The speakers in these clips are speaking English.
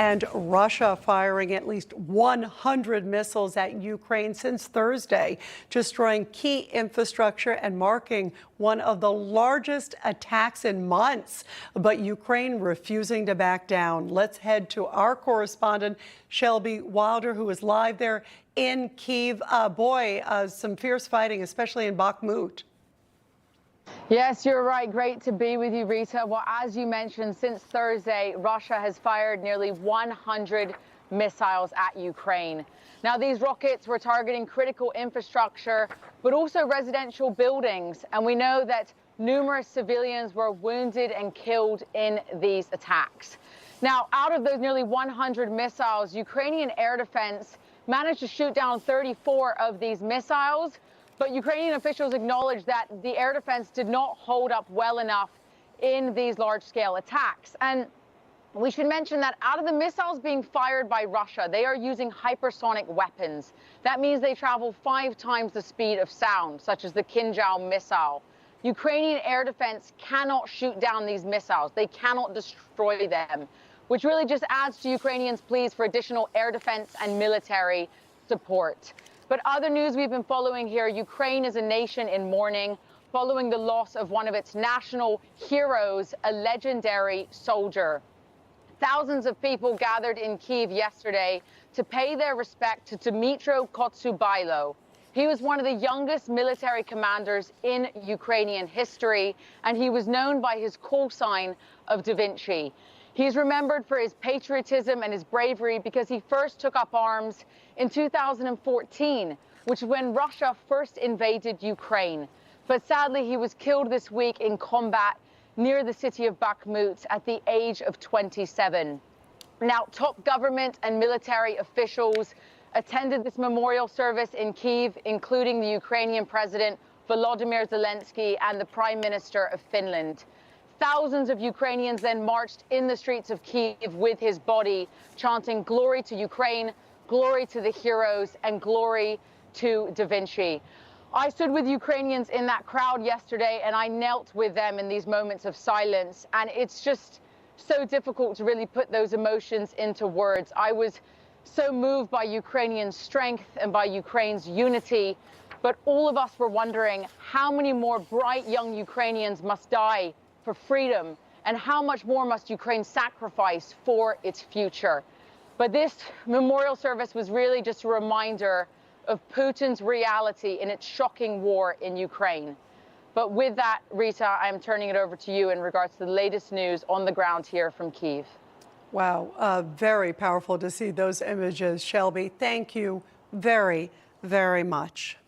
And Russia firing at least 100 missiles at Ukraine since Thursday, destroying key infrastructure and marking one of the largest attacks in months. But Ukraine refusing to back down. Let's head to our correspondent, Shelby Wilder, who is live there in Kyiv. Some fierce fighting, especially in Bakhmut. Yes, you're right. Great to be with you, Rita. Well, as you mentioned, since Thursday, Russia has fired nearly 100 missiles at Ukraine. Now, these rockets were targeting critical infrastructure, but also residential buildings. And we know that numerous civilians were wounded and killed in these attacks. Now, out of those nearly 100 missiles, Ukrainian air defense managed to shoot down 34 of these missiles. But Ukrainian officials acknowledged that the air defense did not hold up well enough in these large-scale attacks. And we should mention that out of the missiles being fired by Russia, they are using hypersonic weapons. That means they travel 5 times the speed of sound, such as the Kinjal missile. Ukrainian air defense cannot shoot down these missiles. They cannot destroy them, which really just adds to Ukrainians' pleas for additional air defense and military support. But other news we've been following here, Ukraine is a nation in mourning following the loss of one of its national heroes, a legendary soldier. Thousands of people gathered in Kyiv yesterday to pay their respect to Dmytro Kotsubailo. He was one of the youngest military commanders in Ukrainian history, and he was known by his call sign of Da Vinci. He's remembered for his patriotism and his bravery because he first took up arms in 2014, which is when Russia first invaded Ukraine. But sadly, he was killed this week in combat near the city of Bakhmut at the age of 27. Now, top government and military officials attended this memorial service in Kyiv, including the Ukrainian President Volodymyr Zelensky and the Prime Minister of Finland. Thousands of Ukrainians then marched in the streets of Kyiv with his body, chanting "Glory to Ukraine, glory to the heroes, and glory to Da Vinci." I stood with Ukrainians in that crowd yesterday, and I knelt with them in these moments of silence. And it's just so difficult to really put those emotions into words. I was so moved by Ukrainian strength and by Ukraine's unity. But all of us were wondering how many more bright young Ukrainians must die for freedom, and how much more must Ukraine sacrifice for its future. But this memorial service was really just a reminder of Putin's reality in its shocking war in Ukraine. But with that, Rita, I'm turning it over to you in regards to the latest news on the ground here from Kyiv. Wow, very powerful to see those images, Shelby. Thank you very, very much.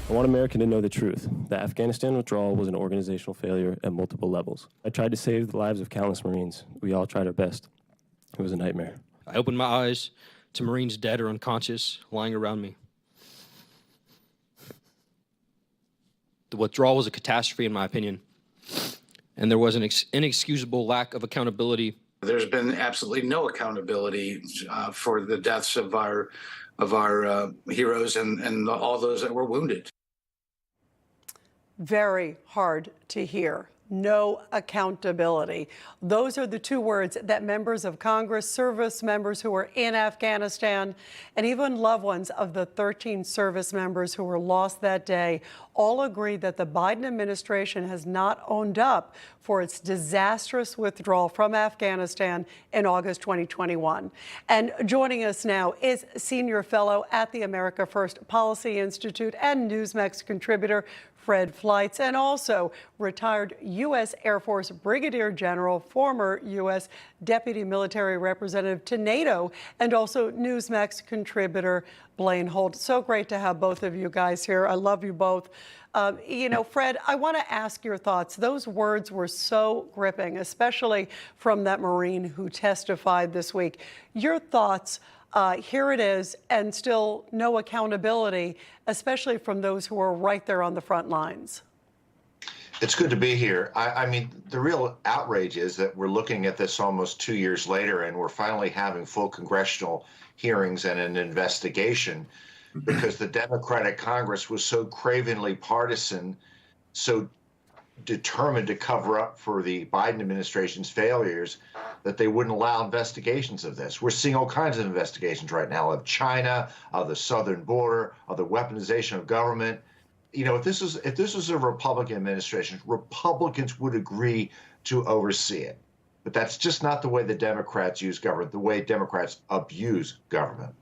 I want America to know the truth. The Afghanistan withdrawal was an organizational failure at multiple levels. I tried to save the lives of countless Marines. We all tried our best. It was a nightmare. I opened my eyes to Marines dead or unconscious, lying around me. The withdrawal was a catastrophe, in my opinion, and there was an inexcusable lack of accountability. There's been absolutely no accountability for the deaths of our heroes and all those that were wounded. Very hard to hear. No accountability. Those are the two words that members of Congress, service members who were in Afghanistan, and even loved ones of the 13 service members who were lost that day all agree that the Biden administration has not owned up for its disastrous withdrawal from Afghanistan in August 2021. And joining us now is senior fellow at the America First Policy Institute and Newsmax contributor Fred Fleitz, and also retired U.S. Air Force Brigadier General, former U.S. Deputy Military Representative to NATO, and also Newsmax contributor Blaine Holt. So great to have both of you guys here. I love you both. Fred, I want to ask your thoughts. Those words were so gripping, especially from that Marine who testified this week. Your thoughts? Here it is, and still no accountability, especially from those who are right there on the front lines. It's good to be here. I mean, the real outrage is that we're looking at this almost 2 years later, and we're finally having full congressional hearings and an investigation because the Democratic Congress was so cravenly partisan, so determined to cover up for the Biden administration's failures, that they wouldn't allow investigations of this. We're seeing all kinds of investigations right now of China, of the southern border, of the weaponization of government. You know, if this was a Republican administration, Republicans would agree to oversee it. But that's just not the way the Democrats use government, the way Democrats abuse government.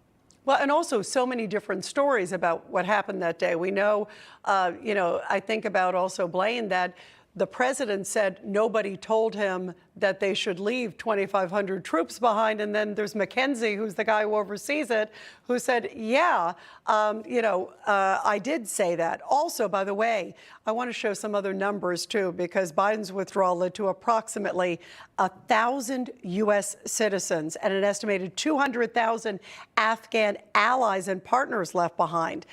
Well, and also so many different stories about what happened that day. We know, I think about also Blaine, that the president said nobody told him that they should leave 2,500 troops behind. And then there's McKenzie, who's the guy who oversees it, who said, yeah, I did say that. Also, by the way, I want to show some other numbers, too, because Biden's withdrawal led to approximately 1,000 U.S. citizens and an estimated 200,000 Afghan allies and partners left behind.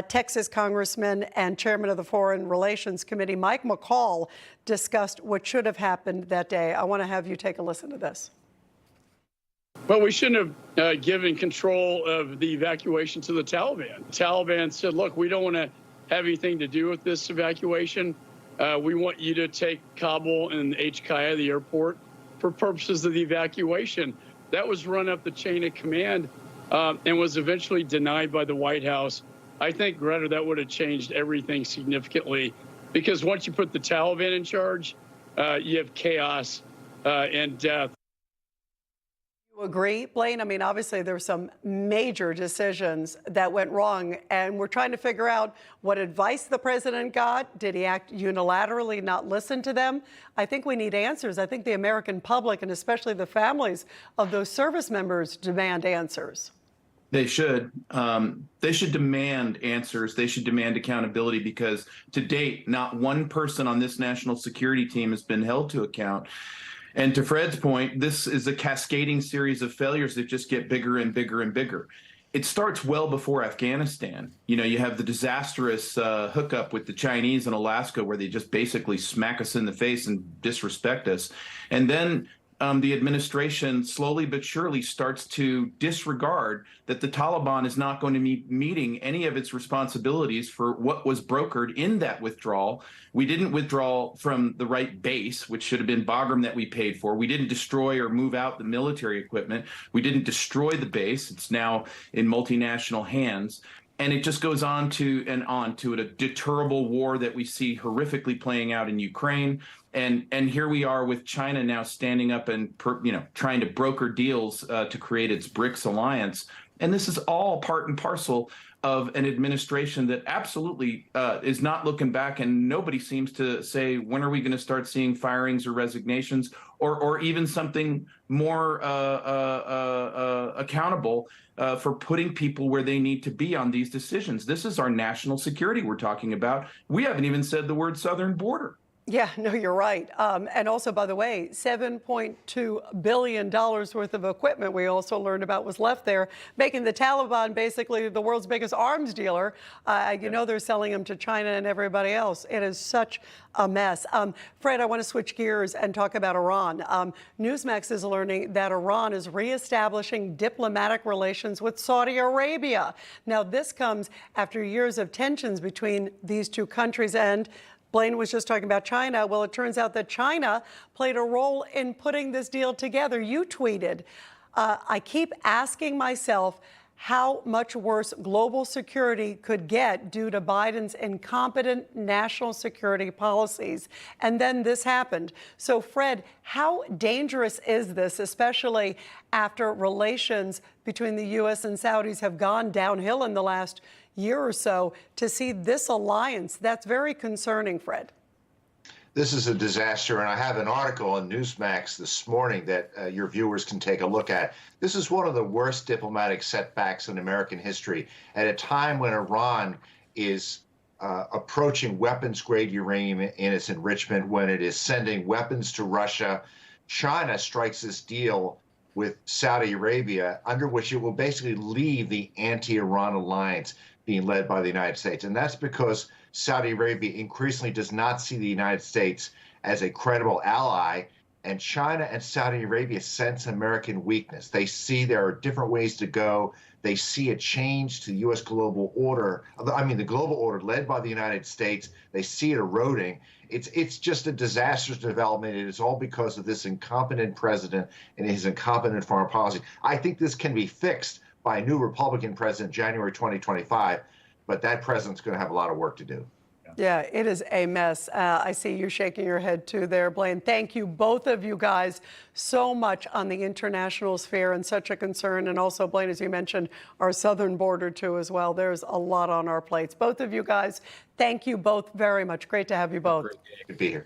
Texas Congressman and chairman of the Foreign Relations Committee, Mike McCall, discussed what should have happened that day. I want to have you take a listen to this. Well, we shouldn't have given control of the evacuation to the Taliban. The Taliban said, look, we don't want to have anything to do with this evacuation. We want you to take Kabul and HKIA, the airport, for purposes of the evacuation. That was run up the chain of command and was eventually denied by the White House. I think, Greta, that would have changed everything significantly, because once you put the Taliban in charge, you have chaos and death. You agree, Blaine? I mean, obviously, there were some major decisions that went wrong, and we're trying to figure out what advice the president got. Did he act unilaterally, not listen to them? I think we need answers. I think the American public, and especially the families of those service members, demand answers. They should. They should demand answers. They should demand accountability, because to date, not one person on this national security team has been held to account. And to Fred's point, this is a cascading series of failures that just get bigger and bigger and bigger. It starts well before Afghanistan. You know, you have the disastrous hookup with the Chinese in Alaska, where they just basically smack us in the face and disrespect us. And then the administration slowly but surely starts to disregard that the Taliban is not going to be meeting any of its responsibilities for what was brokered in that withdrawal. We didn't withdraw from the right base, which should have been Bagram that we paid for. We didn't destroy or move out the military equipment. We didn't destroy the base. It's now in multinational hands. And it just goes on to a deterrable war that we see horrifically playing out in Ukraine. And here we are with China now standing up and trying to broker deals to create its BRICS alliance. And this is all part and parcel of an administration that absolutely is not looking back, and nobody seems to say, when are we going to start seeing firings or resignations, or even something more accountable for putting people where they need to be on these decisions. This is our national security we're talking about. We haven't even said the word southern border. Yeah, no, you're right. And also, by the way, $7.2 billion worth of equipment we also learned about was left there, making the Taliban basically the world's biggest arms dealer. They're selling them to China and everybody else. It is such a mess. Fred, I want to switch gears and talk about Iran. Newsmax is learning that Iran is reestablishing diplomatic relations with Saudi Arabia. Now, this comes after years of tensions between these two countries, and Blaine was just talking about China. Well, it turns out that China played a role in putting this deal together. You tweeted, I keep asking myself how much worse global security could get due to Biden's incompetent national security policies. And then this happened. So, Fred, how dangerous is this, especially after relations between the U.S. and Saudis have gone downhill in the last year or so, to see this alliance? That's very concerning, Fred. This is a disaster, and I have an article on Newsmax this morning that your viewers can take a look at. This is one of the worst diplomatic setbacks in American history at a time when Iran is approaching weapons-grade uranium in its enrichment, when it is sending weapons to Russia. China strikes this deal with Saudi Arabia, under which it will basically leave the anti-Iran alliance being led by the United States. And that's because Saudi Arabia increasingly does not see the United States as a credible ally. And China and Saudi Arabia sense American weakness. They see there are different ways to go. They see a change to the U.S. global order. I mean, the global order led by the United States. They see it eroding. It's just a disastrous development. It is all because of this incompetent president and his incompetent foreign policy. I think this can be fixed by a new Republican president, January 2025, but that president's going to have a lot of work to do. Yeah, it is a mess. I see you shaking your head too there, Blaine. Thank you, both of you guys, so much on the international sphere and such a concern. And also, Blaine, as you mentioned, our southern border too as well. There's a lot on our plates. Both of you guys, thank you both very much. Great to have you both. Good to be here.